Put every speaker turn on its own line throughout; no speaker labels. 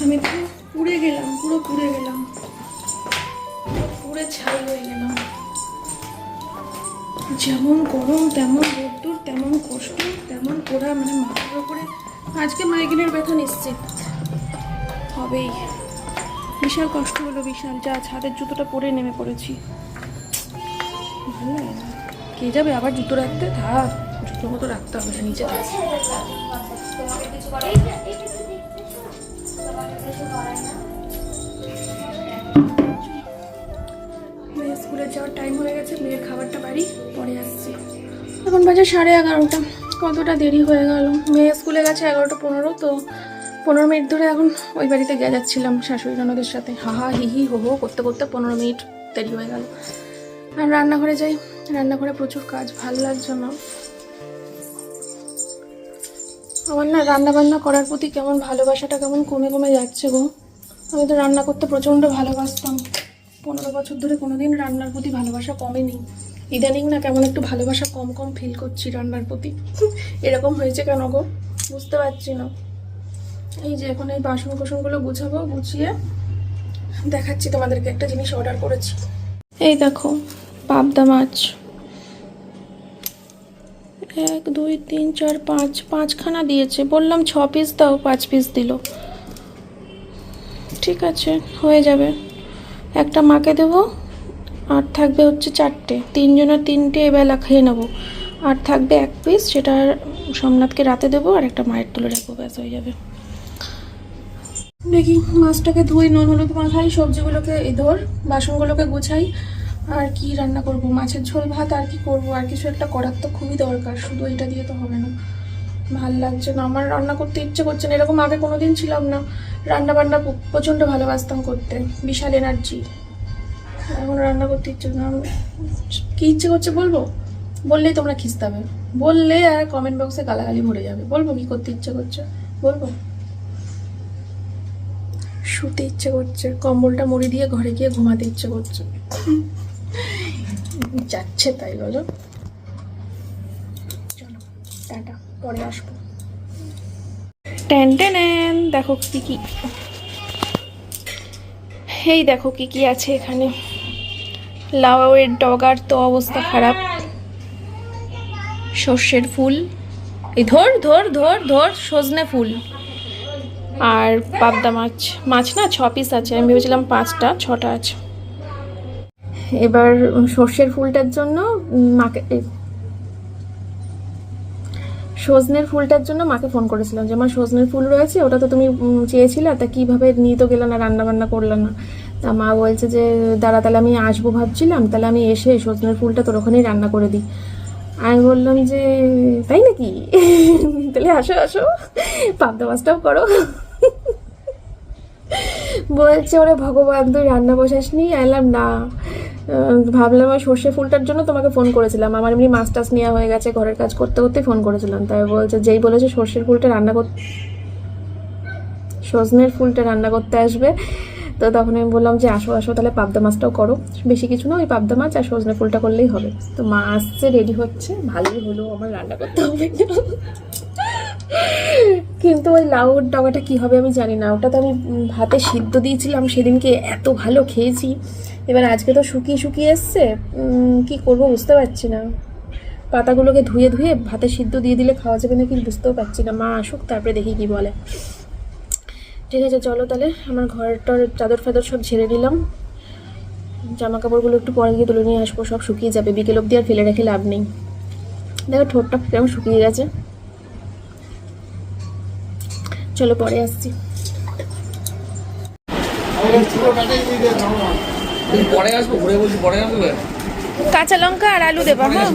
আমি পুরো পুড়ে গেলাম, পুড়ে ছাই হয়ে গেলাম। যেমন গরম তেমন রোদ্দুর, তেমন কষ্ট, তেমন পোড়া, মানে মাথার উপরে আজকে মাইগ্রেনের ব্যথা নিশ্চিত হবেই। বিশাল কষ্ট হলো, বিশাল। যা ছাদের জুতোটা পরে নেমে পড়েছি, ভালো লাগে না। কে যাবে আবার জুতো রাখতে? থাক, জুতো মতো রাখতে হবে না, নিচে থাক। মেয়ের স্কুলে যাওয়ার টাইম হয়ে গেছে, মেয়ের খাবারটা বাড়ি, পরে আসছি। এখন বাজে 11:30। কতটা দেরি হয়ে গেল। মেয়ে স্কুলে গেছে 11:15, তো 15 মিনিট ধরে এখন ওই বাড়িতে যাচ্ছিলাম শাশুড়ি ননদের সাথে। হাহা হিহি হো হো করতে করতে 15 মিনিট দেরি হয়ে গেল। আর রান্নাঘরে যাই, রান্নাঘরে প্রচুর কাজ, ভালো লাগছে না আমার। না রান্না বান্না করার প্রতি কেমন ভালোবাসাটা কেমন কমে কমে যাচ্ছে গো। আমি তো রান্না করতে প্রচণ্ড ভালোবাসতাম। 15 বছর ধরে কোনোদিন রান্নার প্রতি ভালোবাসা কমেনি। ইদানিং না কেমন একটু ভালোবাসা কম কম ফিল করছি রান্নার প্রতি। এরকম হয়েছে কেন গো, বুঝতে পারছি না। এই যে এখন এই বাসন কোসনগুলো গুছাবো, গুছিয়ে দেখাচ্ছি তোমাদেরকে। একটা জিনিস অর্ডার করেছি, এই দেখো পাবদা মাছ। 1 2 3 4 5, 5খানা দিয়েছে। বললাম 6 পিস দাও, 5 পিস দিল। ঠিক আছে, হয়ে যাবে। একটা মাকে দেবো, আর থাকবে হচ্ছে 4টে, 3 জনের 3টে এবেলা খেয়ে নেবো। আর থাকবে 1 পিস, সেটা সোমনাথকে রাতে দেবো, আর একটা মায়ের তুলে রাখবো, ব্যাস হয়ে যাবে। দেখি মাছটাকে ধুই, নুন হলুদ মাখাই, সবজিগুলোকে বাসনগুলোকে গুছাই। আর কি রান্না করব? মাছের ঝোল ভাত, আর কি করব? আর কিছু একটা করার তো খুবই দরকার, শুধু এটা দিয়ে তো হবে না। ভাল লাগছে না আমার, রান্না করতে ইচ্ছে করছে না। এরকম আগে কোনোদিন ছিলাম না। রান্না বান্না প্রচণ্ড ভালোবাসতাম করতে, বিশাল এনার্জি। এখন রান্না করতে ইচ্ছে না। কি ইচ্ছে করছে বলবো? বললেই তোমরা খিস্তাবে, বললে আর কমেন্ট বক্সে গালাগালি ভরে যাবে। বলবো কি করতে ইচ্ছে করছে? বলবো শুতে ইচ্ছে করছে, কম্বলটা মুড়ি দিয়ে ঘরে গিয়ে ঘুমাতে ইচ্ছে করছে। যাচ্ছে তাই বলো। চলো টাটা, পরে আসবো। টেন টেন, দেখো কি কি, এই দেখো কি কি আছে এখানে। লাউয়ের ডগার তো অবস্থা খারাপ। সর্ষের ফুল, এই ধর ধর ধর ধর, সজনে ফুল, আর পাবদা মাছ। মাছ না 6 পিস আছে, আমি ভেবেছিলাম 5টা, 6টা আছে। এবার সর্ষের ফুলটার জন্য মাকে, সজনের ফুলটার জন্য মাকে ফোন করেছিলাম যে আমার সজনের ফুল রয়েছে, ওটা তো তুমি চেয়েছিলে, তা কীভাবে নিয়ে তো গেলে না, রান্না বান্না করলে না। তা মা বলছে যে দাঁড়া, তাহলে আমি আসবো ভাবছিলাম, তাহলে আমি এসে সজনের ফুলটা তোর ওখানেই রান্না করে দিই। আমি বললাম যে তাই নাকি, তাহলে আসো আসো, পাবদা মাছটাও করো। বলছে ওরে ভগবান, তুই রান্না বসাসনি? এলাম না, ভাবলাম ওই সর্ষে ফুলটার জন্য তোমাকে ফোন করেছিলাম। আমার এমনি মাছ টাছ নেওয়া হয়ে গেছে, ঘরের কাজ করতে করতেই ফোন করেছিলাম। তাই বলছে, যেই বলেছে সর্ষের ফুলটা রান্না করতে, সজনের ফুলটা রান্না করতে আসবে, তো তখন আমি বললাম যে আসো আসো, তাহলে পাবদা মাছটাও করো। বেশি কিছু না, ওই পাবদা মাছ আর সজনে ফুলটা করলেই হবে। তো মা আসছে, রেডি হচ্ছে, ভালোই হলো, আমার রান্না করতে হবে। কিন্তু ওই লাউর ডগাটা কি হবে আমি জানি না। ওটা তো আমি ভাতে সিদ্ধ দিয়েছিলাম সেদিনকে, এত ভালো খেয়েছি। এবার আজকে তো শুকিয়ে শুকিয়ে এসছে, কি করব বুঝতে পারছি না। পাতাগুলোকে ধুয়ে ধুয়ে ভাতে সিদ্ধ দিয়ে দিলে খাওয়া যাবে নাকি বুঝতেও পারছি না। মা আসুক তারপরে দেখি কি বলে। ঠিক আছে চলো তাহলে, আমার ঘরটার চাদর ফাদর সব ঝেড়ে নিলাম। জামা কাপড়গুলো একটু পরে গিয়ে তুলে নিয়ে আসবো, সব শুকিয়ে যাবে। বিকেল অবধি আর ফেলে রেখে লাভ নেই। দেখো ঠোঁটটা কেমন শুকিয়ে গেছে। চলো পরে আসছি। কাঁচা লঙ্কা আর আলু দেবা? হ্যাঁ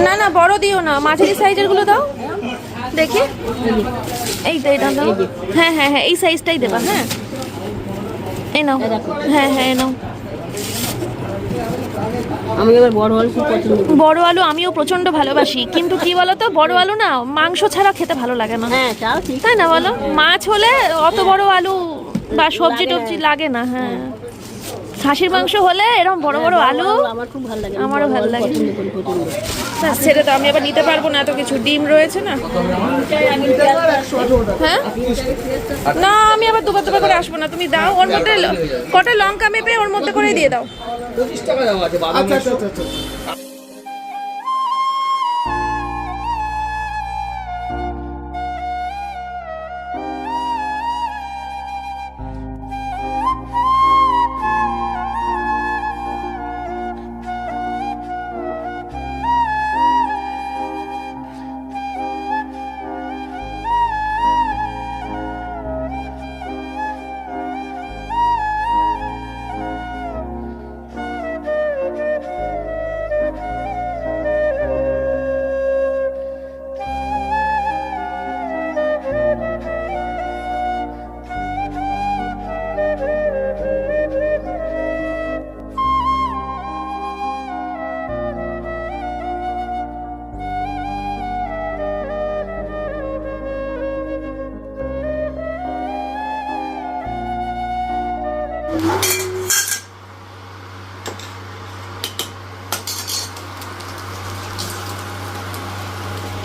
না না, বড় দিও না, মাঝারি সাইজের গুলো দাও দেখি। এইটা এটা দাও। হ্যাঁ হ্যাঁ হ্যাঁ, এই সাইজটাই দেবা। হ্যাঁ এই নাও, হ্যাঁ হ্যাঁ এই নাও।
আমি এবার বড় আলু খুব পছন্দ করি।
বড় আলু আমিও প্রচন্ড ভালোবাসি, কিন্তু কি বলতো, বড় আলু না মাংস ছাড়া খেতে ভালো লাগে না।
হ্যাঁ তাও ঠিক,
তাই না বলো? মাছ হলে অত বড় আলু বা সবজি টবজি লাগে না। হ্যাঁ খাসির মাংস হলে এরকম বড় বড় আলু,
আমার খুব ভালো লাগে,
আমারও ভালো লাগে।
পছন্দ করি প্রচন্ড।
ব্যাস, সেটা তো আমি আবার নিতে পারবো না, এত কিছু ডিম রয়েছে না। হ্যাঁ, না আমি আবার দুবার দুবার করে আসবো না, তুমি দাও। ওর মধ্যে কটা লঙ্কা মেপে ওর মধ্যে করে দিয়ে দাও।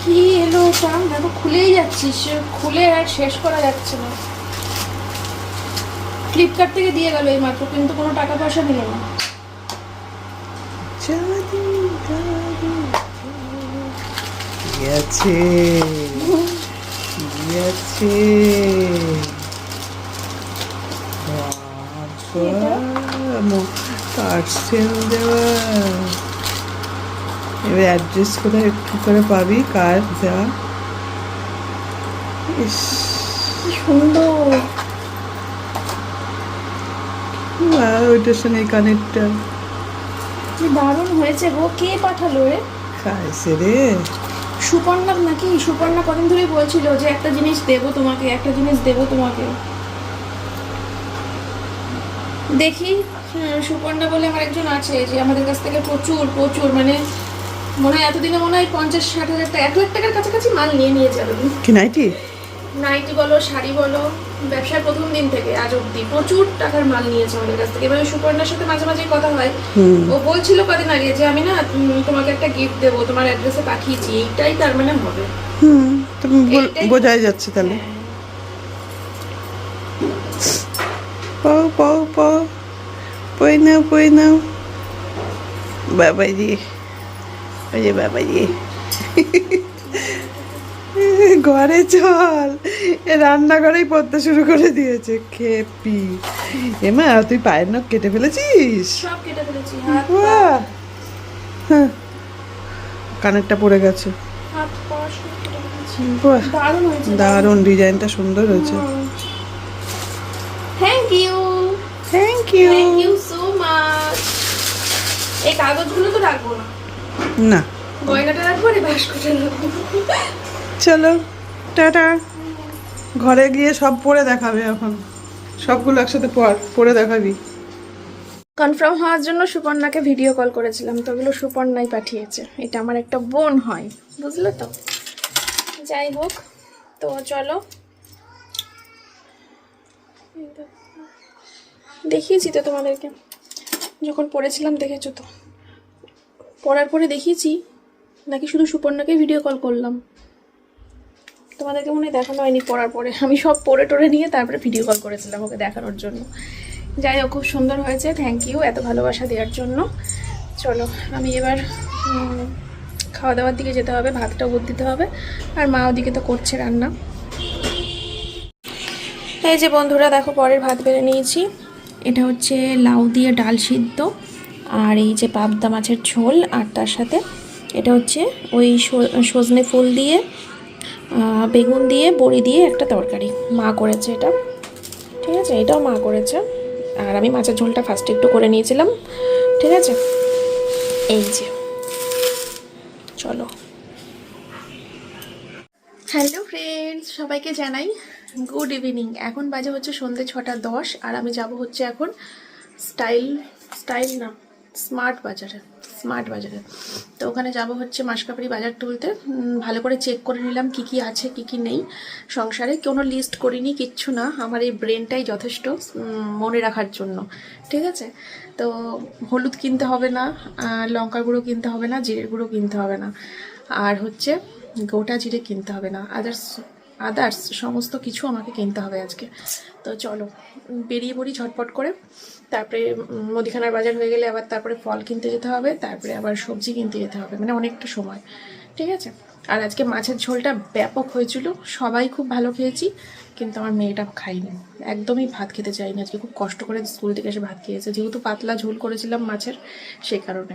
কি এলো ওটা দেখো, খুলেই যাচ্ছিস, খুলে আর শেষ করা যাচ্ছে না। ফ্লিপকার্ট থেকে দিয়ে গেল এই মাত্র, কিন্তু কোনো টাকা পয়সা দিল না।
গেছে গেছে পার্সেল দেওয়া। এবার অ্যাড্রেস কোথায় একটু করে পাবি, কার দেওয়া। ইস,
কি সুন্দর।
ওইটার সঙ্গে এই কানেরটা
কি দারুণ হয়েছে গো, কে পাঠালো রে?
খাইছে রে।
সুপর্ণা নাকি? সুপর্ণা কদিন ধরেই বলছিল যে একটা জিনিস দেবো তোমাকে, একটা জিনিস দেবো তোমাকে। দেখি, সুপর্ণা বলে আমার একজন আছে যে আমাদের কাছ থেকে প্রচুর প্রচুর মানে মনে হয় এতদিনে মনে হয় 50-60 হাজার টাকা, 1 লাখ টাকার কাছাকাছি মাল নিয়ে যাবে।
কি নাইটি?
নাইটি বলো, শাড়ি বলো, ব্যবসার প্রথম দিন থেকে আজ অব্দি প্রচুর টাকার মাল নিয়েছে আমাদের কাছ থেকে। এবার ওই সুপর্ণার সাথে মাঝে মাঝে কথা হয়, ও বলছিল কদিন আগে যে আমি না তোমাকে একটা গিফট দেবো, তোমার অ্যাড্রেসে পাঠিয়েছি, এইটাই তার মানে হবে।
তুমি বোঝাই যাচ্ছে তাহলে। পাও পাও পাও, পই নাও পই নাও। বাবাজি, ওই যে বাবাজি, ঘরে চল, এ রান্নাঘরেই পড়তে শুরু করে দিয়েছে খেপি। এমা তুই পায়ের নখ কেটে ফেলেছিস?
সব কেটে ফেলেছি, হাত
বাহ, হ্যাঁ, কানেরটা পড়ে গেছে।
হাত পা সব কেটে ফেলেছি।
বাহ,
দারুণ হয়েছে।
দারুণ, ডিজাইনটা সুন্দর হয়েছে।
Thank you,
thank you.
Thank you so much. এই কাগজগুলো তো রাখবো না,
না,
গয়নাটা রাখবো, আর বাস্কটা রাখবো।
চলো টাটা। ঘরে গিয়ে সব পরে দেখাবে, এখন সবগুলো একসাথে পরে দেখাবি।
কনফার্ম হওয়ার জন্য সুপর্ণাকে ভিডিও কল করেছিলাম, তো ওগুলো সুপর্ণাই পাঠিয়েছে। এটা আমার একটা বোন হয়, বুঝলে তো। যাই হোক, তো চলো, দেখিয়েছি তো তোমাদেরকে যখন পড়েছিলাম, দেখেছো তো। পড়ার পরে দেখিয়েছি নাকি শুধু সুপর্ণাকে ভিডিও কল করলাম? তোমাদেরকে মনে হয় দেখানো হয়নি পড়ার পরে, আমি সব পড়ে টরে নিয়ে তারপরে ভিডিও কল করেছিলাম ওকে দেখানোর জন্য। যাই হোক, খুব সুন্দর হয়েছে, থ্যাংক ইউ এত ভালোবাসা দেওয়ার জন্য। চলো আমি এবার খাওয়া দাওয়ার দিকে যেতে হবে, ভাতটা উপর দিতে হবে, আর মা ওদিকে তো করছে রান্না। এই যে বন্ধুরা দেখো, পরের ভাত বেড়ে নিয়েছি। এটা হচ্ছে লাউ দিয়ে ডাল সিদ্ধ, আর এই যে পাবদা মাছের ঝোল, আর তার সাথে এটা হচ্ছে ওই সজনে ফুল দিয়ে বেগুন দিয়ে বড়ি দিয়ে একটা তরকারি মা করেছে এটা, ঠিক আছে, এটাও মা করেছে। আর আমি মাছের ঝোলটা ফার্স্টে একটু করে নিয়েছিলাম, ঠিক আছে। এই যে চলো, হ্যালো ফ্রেন্ডস, সবাইকে জানাই গুড ইভিনিং। এখন বাজে হচ্ছে সন্ধ্যে 6:10, আর আমি যাব হচ্ছে এখন স্টাইল না স্মার্ট বাজারে। স্মার্ট বাজারে। তো ওখানে যাব হচ্ছে মাসকাবাড়ি বাজার তুলতে। ভালো করে চেক করে নিলাম কি কি আছে কি কি নেই সংসারে। কোনো লিস্ট করিনি, কিচ্ছু না, আমার এই ব্রেনটাই যথেষ্ট মনে রাখার জন্য, ঠিক আছে। তো হলুদ কিনতে হবে না, লঙ্কার গুঁড়ো কিনতে হবে না, জিরের গুঁড়ো কিনতে হবে না, আর হচ্ছে গোটা জিরে কিনতে হবে না, আদার্স সমস্ত কিছু আমাকে কিনতে হবে আজকে। তো চলো বেরিয়ে পড়ি ঝটপট করে। তারপরে মুদিখানার বাজার হয়ে গেলে আবার তারপরে ফল কিনতে যেতে হবে, তারপরে আবার সবজি কিনতে যেতে হবে, মানে অনেকটা সময়, ঠিক আছে। আর আজকে মাছের ঝোলটা ব্যাপক হয়েছিল, সবাই খুব ভালো খেয়েছি, কিন্তু আমার মেয়েটা খাইনি, একদমই ভাত খেতে চাইনি আজকে। খুব কষ্ট করে স্কুল থেকে এসে ভাত খেয়েছে, যেহেতু পাতলা ঝোল করেছিলাম মাছের, সেই কারণে।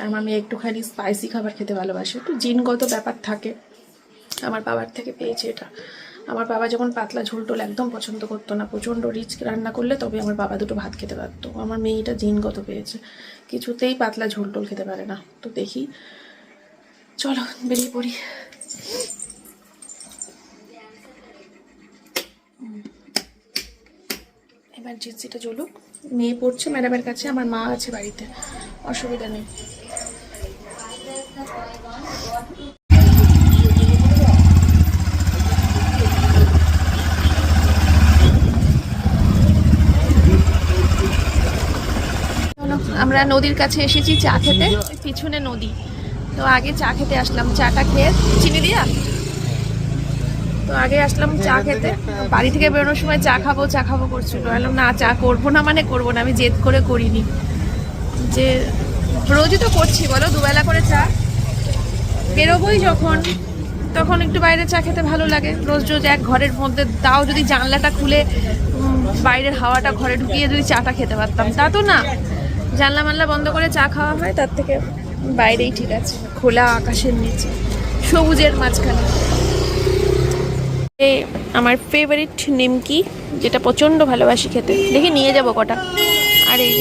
আমার মেয়ে একটুখানি স্পাইসি খাবার খেতে ভালোবাসে, একটু জিনগত ব্যাপার থাকে, আমার বাবার থেকে পেয়েছে এটা। আমার বাবা যখন পাতলা ঝোল টোল একদম পছন্দ করতো না, প্রচণ্ড রিচ রান্না করলে তবে আমার বাবা দুটো ভাত খেতে পারতো। আমার মেয়ে এটা জিনগত পেয়েছে, কিছুতেই পাতলা ঝোল টোল খেতে পারে না। তো দেখি, চলো বেরিয়ে পড়ি। এমার্জেন্সিটা জ্বলুক, মেয়ে পড়ছে ম্যাডামের কাছে, আমার মা আছে বাড়িতে, অসুবিধা নেই। আমরা নদীর কাছে এসেছি চা খেতে, পিছনে নদী। তো আগে চা খেতে আসলাম, চাটা খেয়ে চিনি দিয়া, তো আগে আসলাম চা খেতে। বাড়ি থেকে বেরোনোর সময় চা খাবো করছিল, বললাম না চা করবো না, মানে করবো না, আমি জেদ করে করিনি, যে রোজই তো করছি বলো দুবেলা করে চা, বেরোবোই যখন তখন একটু বাইরে চা খেতে ভালো লাগে। রোজ রোজ এক ঘরের মধ্যে, তাও যদি জানলাটা খুলে বাইরের হাওয়াটা ঘরে ঢুকিয়ে যদি চাটা খেতে পারতাম, তা তো না, জানলা মানলা বন্ধ করে চা খাওয়া হয়, তার থেকে বাইরেই ঠিক আছে, খোলা আকাশের নিচে সবুজের মাঝখানে। আমার ফেভারিট নিমকি, যেটা প্রচণ্ড ভালোবাসি খেতে, দেখি নিয়ে যাব কটা। আর এই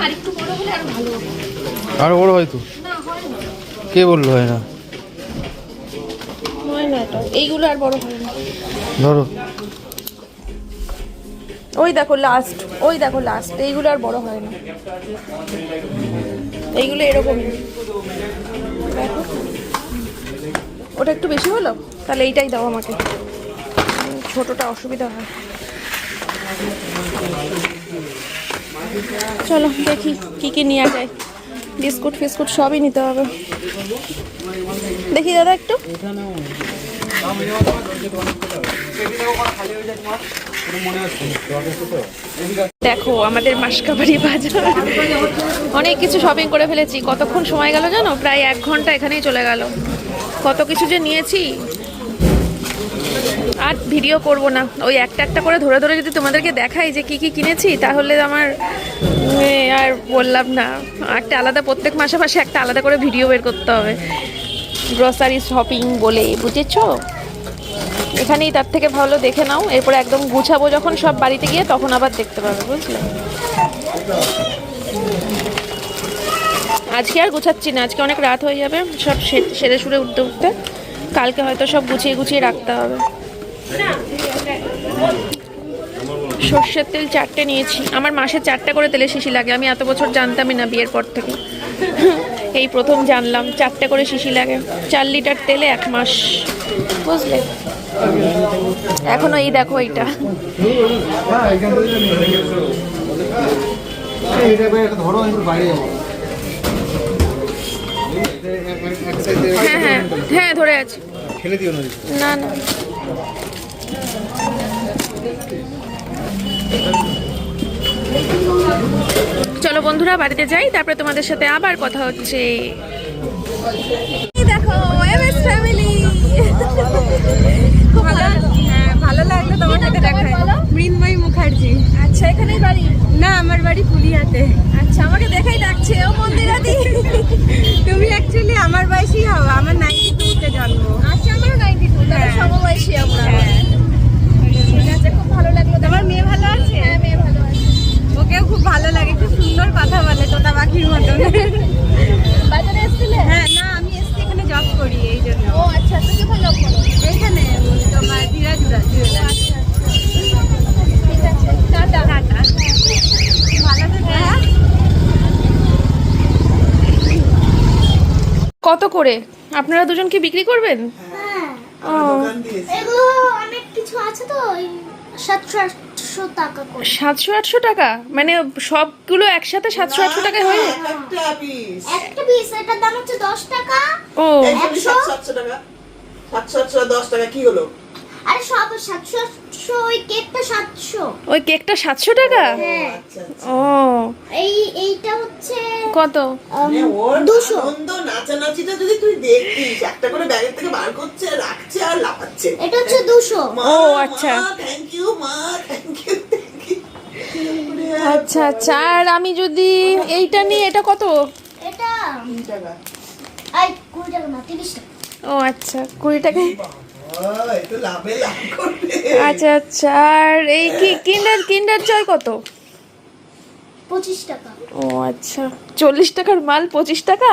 আরেকটু বড় হলে আরো ভালো হবে।
আরো বড় হয়তো, কে বললো হয় না?
হয় না, এটা এইগুলো আর বড় হয় না।
ধরো,
ওই দেখো লাস্ট, ওই দেখো লাস্ট, এইগুলো আর বড় হয় না, এইগুলো এরকমই। দেখো ওটা একটু বেশি হলো, তাহলে এইটাই দাও আমাকে, ছোটটা অসুবিধা হয়। চলো দেখি কি কি নেওয়া যায়, বিস্কুট ফিস্কুট সবই নিতে হবে। দেখি দাদা একটু, দেখো আমাদের মাসকাবাড়ি বাজার, অনেক কিছু শপিং করে ফেলেছি। কতক্ষণ সময় গেল জানো? প্রায় 1 ঘন্টা এখানেই চলে গেল। কত কিছু যে নিয়েছি, আর ভিডিও করব না, ওই একটা একটা করে ধরে ধরে যদি তোমাদেরকে দেখাই যে কি কি কিনেছি, তাহলে আমার আর বললাম না, একটা আলাদা প্রত্যেক মাসে মাসে একটা আলাদা করে ভিডিও বের করতে হবে গ্রসারি শপিং বলে, বুঝেছো? এখানেই তার থেকে ভালো দেখে নাও, এরপরে একদম গুছাবো যখন সব বাড়িতে গিয়ে, তখন আবার দেখতে পাবে, বুঝলে? আজকে আর গুছাচ্ছি না, আজকে অনেক রাত হয়ে যাবে, সব সেরে সুরে উঠতে উঠতে কালকে হয়তো সব গুছিয়ে গুছিয়ে রাখতে হবে। সর্ষের তেল 4টে নিয়েছি, আমার মাসে 4টা করে তেলে শিশি লাগে, আমি এত বছর জানতামই না বিয়ের পর থেকে, এই প্রথম জানলাম 4টে করে শিশি লাগে। 4 লিটার তেলে 1 মাস, বুঝলে? এখনো এই দেখো এইটা, হ্যাঁ হ্যাঁ হ্যাঁ ধরে আছি, না না চলো বন্ধুরা বাড়িতে যাই, তারপরে তোমাদের সাথে আবার কথা হচ্ছে। দেখো এমএস ফ্যামিলি,
ভালো লাগলো তোমার সাথে দেখা। মৃন্ময়ী মুখার্জি।
আচ্ছা এখানেই বাড়ি?
না, আমার বাড়ি ফুলিয়াতে।
আচ্ছা আমাকে দেখাই ডাকছে, ও মন্দিরাদি।
তুমি অ্যাকচুয়ালি আমার বয়সী হও, আমার 92-তে জন্ম।
আচ্ছা আমারও 92, সমবয়সী আমরা।
ঠিক আছে, খুব ভালো লাগলো। তোমার মেয়ে ভালো আছে? হ্যাঁ, মেয়ে ভালো আছে। ওকেও খুব ভালো লাগে, খুব সুন্দর কথা বলে তোতা পাখির মতন। বাজারে এসেছিলে? হ্যাঁ, না আমি এসছি, এখানে জব করি এই জন্য। ও আচ্ছা, তুমি কোথায় জব করো? এইখানে তোমার ধীরাজুরা। আচ্ছা, ঠিক আছে, টাটা। টাটা, ভালো থেকো। হ্যাঁ,
কত করে আপনারা দুজন কি বিক্রি করবেন? ও
এগুলো অনেক কিছু আছে তো, 700-800 টাকা করে।
700-800 টাকা, মানে সবগুলো একসাথে 700-800 টাকায় হয়ে যায়?
একটা পিস
একটা পিস, এটার দাম হচ্ছে 10 টাকা।
ও
700 টাকা, 700 10 টাকা কি হলো?
আরে সব 700-800, ওই কেকটা 700।
ওই কেকটা 700 টাকা?
হ্যাঁ,
আচ্ছা আচ্ছা।
ও
এইটা হচ্ছে
কত?
মানে ওর
200।
আনন্দ নাচানাচিটা যদি তুই দেখতিস, একটা করে ব্যাগের থেকে বার করছে, রাখছে আর লাফাচ্ছে।
এটা হচ্ছে 200।
ও আচ্ছা
থ্যাংক ইউ মা, থ্যাংক ইউ থ্যাংক ইউ।
আচ্ছা আচ্ছা। আর আমি যদি এইটা নিই, এটা কত?
এটা
3 টাকা।
20 টাকা না, 30 টাকা।
ও আচ্ছা, 20 টাকায়।
এই তো লাভে লাভ করবে।
আচ্ছা আচ্ছা। আর এই কি কিন্ডার জয় কত?
25 টাকা।
ও আচ্ছা, 40 টাকার মাল 25 টাকা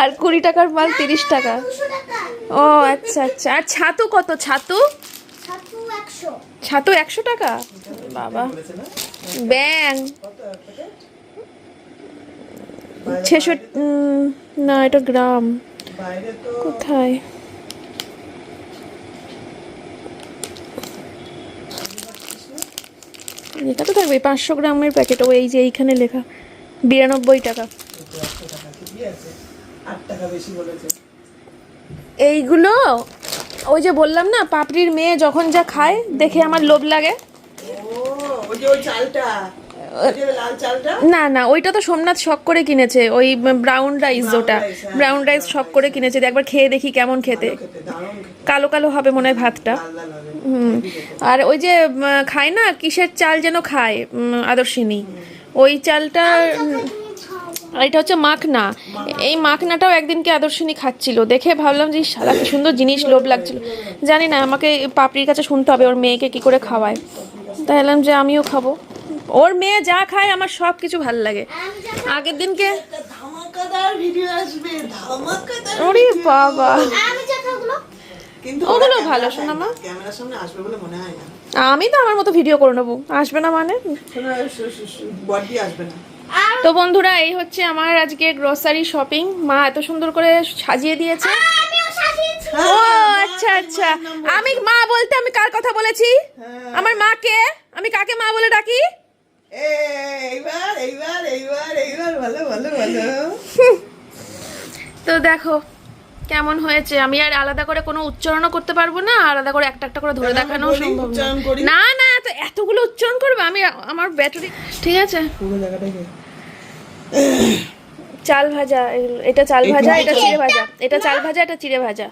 আর 20 টাকার মাল 30 টাকা।
200 টাকা।
ও আচ্ছা আচ্ছা। আর ছাতু কত? ছাতু
100।
100 টাকা? বাবা।
বলেছে না?
ব্যাং
কত প্যাকেট?
66, না এটা গ্রাম।
বাইরে তো
কোথায়? লেখা তো থাকবে 500 গ্রামের প্যাকেট। ও এই যে এইখানে লেখা 92 টাকা।
100 টাকা ঠিকই আছে, 8 টাকা বেশি বলেছে।
এইগুলো ওই যে বললাম না, পাপড়ির মেয়ে যখন যা খায় দেখে আমার লোভ লাগে।
ও ওই যে ওই চালটা, ওই যে লাল চালটা।
না না, ওইটা তো সোমনাথ শখ করে কিনেছে, ওই ব্রাউন রাইস, ওটা
rice, হ্যাঁ,
ব্রাউন রাইস শখ করে কিনেছে। একবার খেয়ে দেখি কেমন খেতে।
খেতে দারুণ খেতে,
কালো কালো হবে মনে হয় ভাতটা।
লাল লাল হবে।
আর ওই যে খায় না, কিসের চাল যেন খায় আদর্শিনী, ওই চালটা। আর এটা হচ্ছে মাখনা। এই মাখনাটাও একদিনকে আদর্শিনী খাচ্ছিল, দেখে ভাবলাম যে শালা কি সুন্দর জিনিস, লোভ লাগছিল। জানি না, আমাকে পাপড়ির কাছে শুনতে হবে ওর মেয়েকে কি করে খাওয়ায়। তাই এলাম যে আমিও খাবো। ওর মেয়ে যা খায় আমার সব কিছু ভাল লাগে। আগের দিনকে
একটা ধামাকাদার ভিডিও আসবে, ধামাকাদার।
ওরে বাবা,
আমি যা খাগুলো
কিন্তু
ওগুলো ভালো শোনা মা।
ক্যামেরার সামনে আসবে বলে মনে হয় না।
আমি তো আমার মতো ভিডিও করে নেবো, আসবে না মানে।
বডি আসবে না।
তো বন্ধুরা, এই হচ্ছে আমার আজকে গ্রোসারি শপিং। মা এত সুন্দর করে সাজিয়ে দিয়েছে।
আমিও সাজিয়েছি।
ও আচ্ছা আচ্ছা। আমি মা বলতে আমি কার কথা বলেছি? আমার মাকে। আমি কাকে মা বলে ডাকি?
এইবার এইবার এইবার এইবার ভালো ভালো ভালো।
তো দেখো কেমন হয়েছে। আমি আর আলাদা করে কোনো উচ্চারণও করতে পারবো না, আলাদা করে একটা একটা করে ধরে দেখানো
বলি,
সম্ভব
উচ্চারণ করি।
না। না না, এতগুলো উচ্চারণ করবে আমি, আমার ব্যাটারি। ঠিক আছে।
পুরো জায়গাটাকে
চাল ভাজা, এটা চাল ভাজা,
এইটুকুই
এটা
তো?
চিড়ে ভাজা, এটা চাল ভাজা, এটা চিড়ে ভাজা।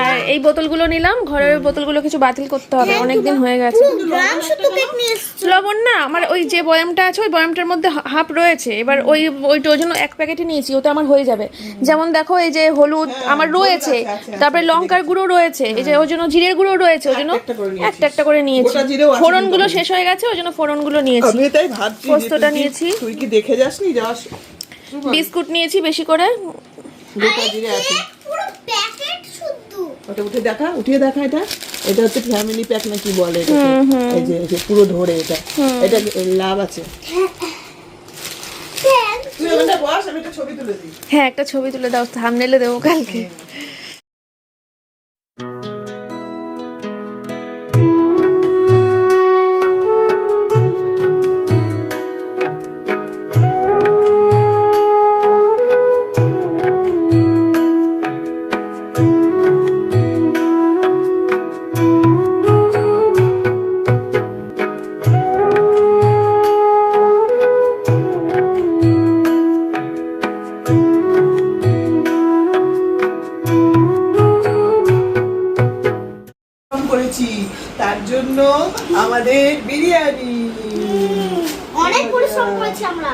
আর এই বোতলগুলো নিলাম, ঘরের বোতলগুলো কিছু বাতিল করতে হবে, অনেকদিন হয়ে গেছে।
গ্রাম শুদ্ধ কেক নিয়ে এসেছি।
লবণ না, আমার ওই যে বয়ামটা আছে ওই বয়ামটার মধ্যে হাফ রয়েছে। এবার ওইটা ওই জন্য এক প্যাকেটই নিয়েছি, ওতে আমার হয়ে যাবে। যেমন দেখো এই যে হলুদ আমার রয়েছে, তারপরে লঙ্কার গুঁড়ো রয়েছে, এই যে ওই জন্য জিরের গুঁড়ো রয়েছে, ওই জন্য একটা একটা করে নিয়েছি।
গোটা জিরেও আছে
ফোড়নগুলো শেষ হয়ে গেছে, ওই জন্য ফোড়নগুলো নিয়েছি।
আমি তাই ভাবছি যে
পোস্তটা
তুই কি-
নিয়েছি।
তুই কি দেখে যাসনি? যাস
বিস্কুট নিয়েছি বেশি করে।
গোটা জিরে আছে।
পুরো প্যাকেট শুদ্ধ।
ওটা উঠিয়ে দেখা এটা। এটা হচ্ছে ফ্যামিলি প্যাক নাকি বলে এটাকে। এই যে পুরো ধরে এটা। এটা লাভ আছে। তুই ওখানটা বস, আমি একটা ছবি তুলে দিই।
হ্যাঁ, একটা ছবি তুলে দাও, থাম্বনেলে দেবো কালকে।
করেছি তার জন্য আমাদের বিরিয়ানি।
অনেক পরিশ্রম করেছি আমরা।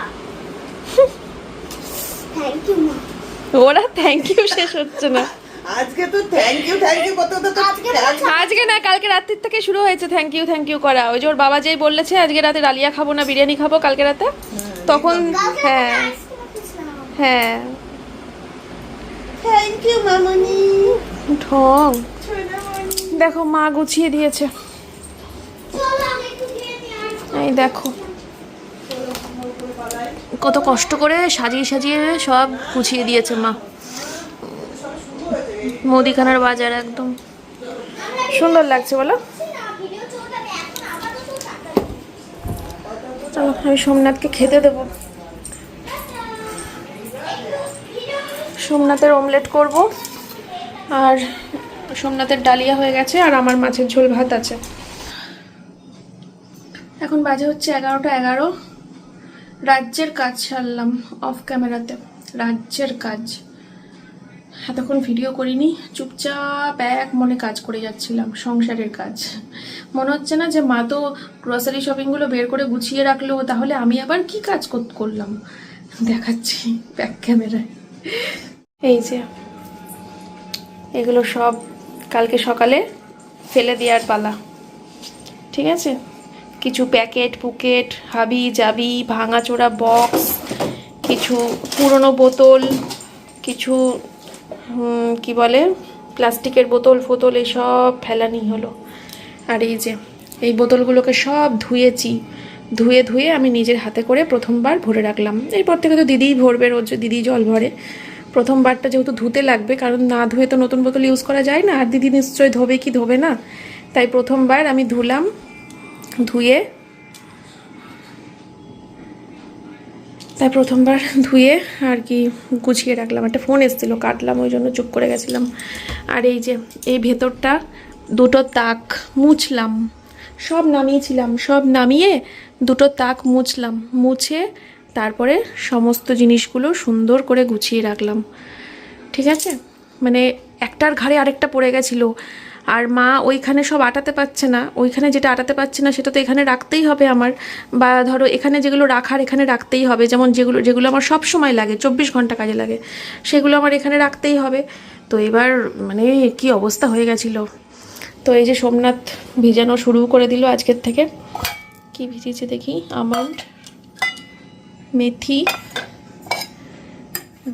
থ্যাংক ইউ মা।
ওরা থ্যাংক ইউ শেষ হচ্ছে না।
আজকে তো থ্যাংক ইউ করতে হতো তো
আজকে না, কালকে রাত্রির থেকে শুরু হয়েছে থ্যাংক ইউ করা। ওই যে ওর বাবা যেই বলেছে আজকে রাতে ডালিয়া খাবো না বিরিয়ানি খাবো কালকে রাতে, তখন হ্যাঁ হ্যাঁ
থ্যাংক ইউ মামনি।
ঢং দেখো মা গুছিয়ে দিয়েছে, এই দেখো কত কষ্ট করে সাজিয়ে সাজিয়ে সব গুছিয়ে দিয়েছে মা। মুদিখানার বাজার একদম সুন্দর লাগছে বলো। চলো আমি সোমনাথকে খেতে দেবো, সোমনাথের অমলেট করব, আর সোমনাথের ডালিয়া হয়ে গেছে, আর আমার মাছের ঝোল ভাত আছে। এখন বাজে হচ্ছে 11টা 11। রাজ্যের কাজ সারলাম অফ ক্যামেরাতে, রাজ্যের কাজ। এতক্ষণ ভিডিও করিনি, চুপচাপ এক মনে কাজ করে যাচ্ছিলাম, সংসারের কাজ। মনে হচ্ছে না যে মা তো গ্রসারি শপিংগুলো বের করে গুছিয়ে রাখলো, তাহলে আমি আবার কি কাজ করলাম দেখাচ্ছি ব্যাক ক্যামেরায়। এই যে এগুলো সব কালকে সকালে ফেলে দেওয়ার পালা, ঠিক আছে? কিছু প্যাকেট পুকেট হাবি জাবি ভাঙাচোরা বক্স, কিছু পুরনো বোতল, কিছু কি বলে প্লাস্টিকের বোতল ফোতল, এসব ফেলানি হলো। আর এই যে এই বোতলগুলোকে সব ধুয়েছি, ধুয়ে ধুয়ে আমি নিজের হাতে করে প্রথমবার ভরে রাখলাম। এরপর থেকে তো দিদিই ভরবে, রোজ দিদি জল ভরে। প্রথমবারটা যেহেতু ধুতে লাগবে, কারণ না ধুয়ে তো নতুন বোতল ইউজ করা যায় না, আর দিদি নিশ্চয়ই ধোবে কি ধোবে না, তাই প্রথমবার আমি ধুলাম। ধুয়ে আর কি গুছিয়ে রাখলাম। একটা ফোন এসেছিলো, কাটলাম, ওই জন্য চুপ করে গেছিলাম। আর এই যে এই ভেতরটা দুটো তাক মুছলাম, সব নামিয়েছিলাম, সব নামিয়ে দুটো তাক মুছলাম, মুছে তারপরে সমস্ত জিনিসগুলো সুন্দর করে গুছিয়ে রাখলাম, ঠিক আছে? মানে একটার ঘাড়ে আরেকটা পড়ে গেছিলো, আর মা ওইখানে সব আটাতে পারছে না, ওইখানে যেটা আটাতে পারছে না সেটা তো এখানে রাখতেই হবে আমার, বা ধরো এখানে যেগুলো রাখার এখানে রাখতেই হবে, যেমন যেগুলো আমার সব সময় লাগে, 24 ঘন্টা কাজে লাগে, সেগুলো আমার এখানে রাখতেই হবে। তো এবার মানে কি অবস্থা হয়ে গেছিলো। তো এই যে সোমনাথ ভিজানো শুরু করে দিল আজকের থেকে। কি ভিজিয়েছে দেখি, আমন্ড, মেথি,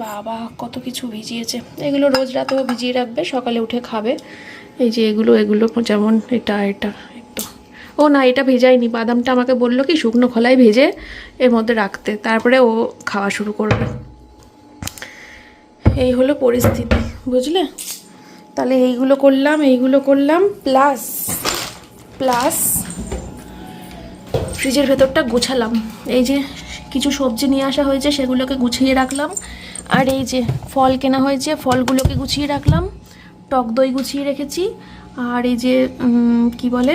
বাবা কত কিছু ভিজিয়েছে। এগুলো রোজ রাতেও ভিজিয়ে রাখবে, সকালে উঠে খাবে। এই যে এগুলো যেমন এটা একটু, ও না এটা ভেজাইনি, বাদামটা আমাকে বললো কি শুকনো খোলায় ভেজে এর মধ্যে রাখতে, তারপরে ও খাওয়া শুরু করবে। এই হলো পরিস্থিতি, বুঝলে? তাহলে এইগুলো করলাম প্লাস ফ্রিজের ভেতরটা গুছালাম। এই যে কিছু সবজি নিয়ে আসা হয়েছে, সেগুলোকে গুছিয়ে রাখলাম। আর এই যে ফল কেনা হয়েছে, ফলগুলোকে গুছিয়ে রাখলাম। টক দই গুছিয়ে রেখেছি। আর এই যে কি বলে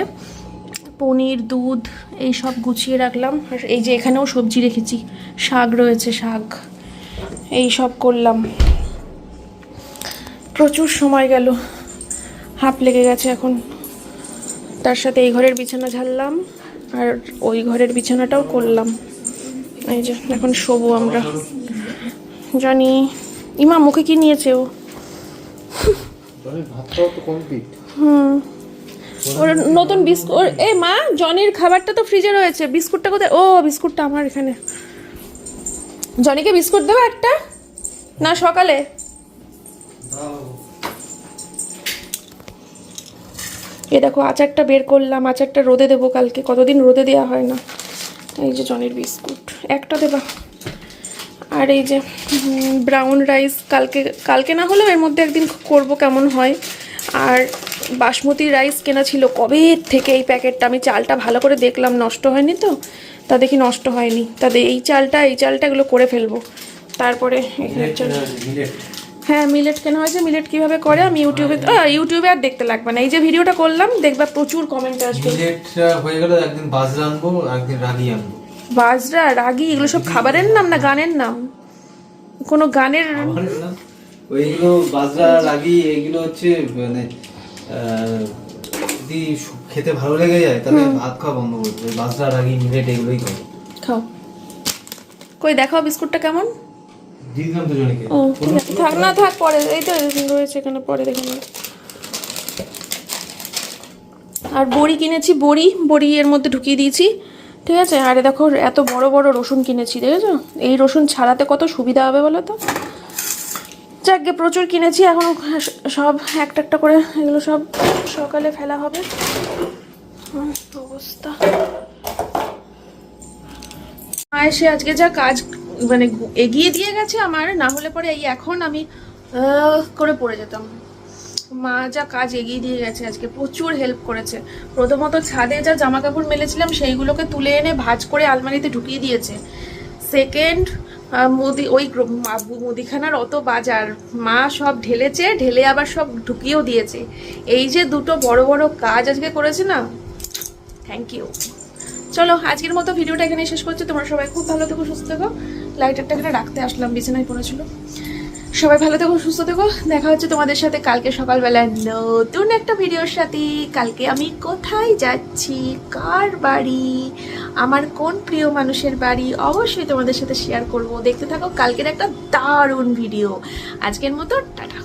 পনির, দুধ, এই সব গুছিয়ে রাখলাম। আর এই যে এখানেও সবজি রেখেছি, শাক রয়েছে, শাক, এই সব করলাম। প্রচুর সময় গেল, হাঁপ লেগে গেছে এখন। তার সাথে এই ঘরের বিছানা ঝাড়লাম, আর ওই ঘরের বিছানাটাও করলাম। এই যে এখন শোবো আমরা, জানি। ইমা মুখে কি নিয়েছে ও? ওর নতুন বিস্কুট। এ মা, জনির খাবারটা তো ফ্রিজে রয়েছে, বিস্কুটটা কোথায়? ও বিস্কুটটা আমার এখানে। জনিকে বিস্কুট দেবো একটা না সকালে? এ দেখো আচারটা বের করলাম, আচারটা রোদে দেবো কালকে, কতদিন রোদে দেওয়া হয় না। এই যে জনির বিস্কুট একটা দেবা। আর এই যে ব্রাউন রাইস, কালকে না হলেও এর মধ্যে একদিন করব, কেমন হয়। আর বাসমতি রাইস কেনা ছিল কবে থেকে, এই প্যাকেটটা আমি চালটা ভালো করে দেখলাম, নষ্ট হয়নি তো, তা দেখি নষ্ট হয়নি, তাদের এই চালটা এগুলো করে ফেলবো। তারপরে হ্যাঁ মিলেট কেনা হয়েছে। মিলেট কিভাবে করে আমি ইউটিউবে আর দেখতে লাগবে না, এই যে ভিডিওটা করলাম দেখবা প্রচুর কমেন্ট আসবে।
মিলেটটা হয়ে গেল, একদিন বাজরা আনবো, একদিন রাগি আনবো।
বাজরা, রাগি, এগুলো সব খাবারের নাম না গানের নাম? কোনো গানের
ওইগুলো বাজরা রাগি, এগুলো হচ্ছে মানে যদি খেতে ভালো লেগে যায় তাহলে ভাত খাওয়া বন্ধ করতে, বাজরা রাগি মিলেট এগুলোই খাও।
কই দেখাও বিস্কুটটা কেমন।
দিয়ে দিলাম তো জনকে
ও ঠিক আছে, থাক না থাক, পরে এই তো রয়েছে এখানে, পরে দেখে নেবো। আর বড়ি কিনেছি, বড়ি এর মধ্যে ঢুকিয়ে দিয়েছি, ঠিক আছে। আর এ দেখো এত বড় বড় রসুন কিনেছি, দেখেছো? এই রসুন ছাড়াতে কত সুবিধা হবে বলো তো। যাকগে, প্রচুর কিনেছি, এখন সব একটা একটা করে এগুলো সব সকালে ফেলা হবে। অবস্থা। মা এসে আজকে যা কাজ মানে এগিয়ে দিয়ে গেছে আমার, না হলে পরে এই এখন আমি করে পড়ে যেতাম। মা যা কাজ এগিয়ে দিয়ে গেছে আজকে, প্রচুর হেল্প করেছে। প্রথমত ছাদে যা জামা কাপড় মেলেছিলাম সেইগুলোকে তুলে এনে ভাঁজ করে আলমারিতে ঢুকিয়ে দিয়েছে। সেকেন্ড, মুদিখানার অত বাজার মা সব ঢেলেছে, ঢেলে আবার সব ঢুকিয়েও দিয়েছে। এই যে দুটো বড় বড় কাজ আজকে করেছে না, থ্যাংক ইউ। চলো আজকের মতো ভিডিওটা এখানে শেষ করছি। তোমরা সবাই খুব ভালো থেকো, সুস্থ থেকো। লাইটারটা এখানে রাখতে আসলাম, বিছানায় পড়েছিল। সবাই ভালো থেকো, সুস্থ থেকো। দেখা হচ্ছে তোমাদের সাথে কালকে সকালবেলা নতুন একটা ভিডিওর সাথে। কালকে আমি কোথায় যাচ্ছি, কার বাড়ি, আমার কোন প্রিয় মানুষের বাড়ি, অবশ্যই তোমাদের সাথে শেয়ার করব। দেখতে থাকো কালকের একটা দারুণ ভিডিও। আজকের মতো টাটা।